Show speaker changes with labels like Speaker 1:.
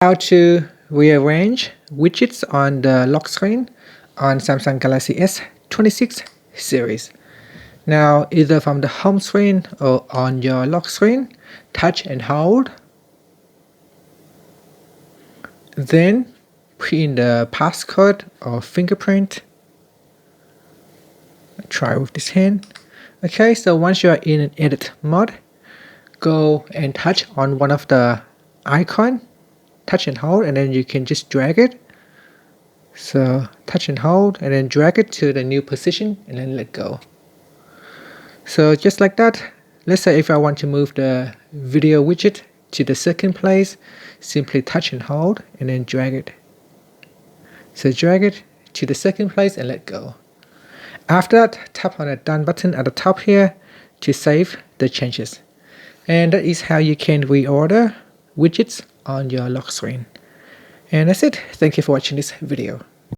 Speaker 1: How to rearrange widgets on the lock screen on Samsung Galaxy S26 series. Now, either from the home screen or on your lock screen, touch and hold. Then put in the passcode or fingerprint. Try with this hand. Okay, so once you are in an edit mode, go and touch on one of the icon. Touch and hold, and then you can just drag it. So touch and hold and then drag it to the new position and then let go. So just like that. Let's say if I want to move the video widget to the second place, simply touch and hold and then drag it. So drag it to the second place and let go. After that, tap on the done button at the top here to save the changes. And that is how you can reorder widgets on your lock screen. And that's it. Thank you for watching this video.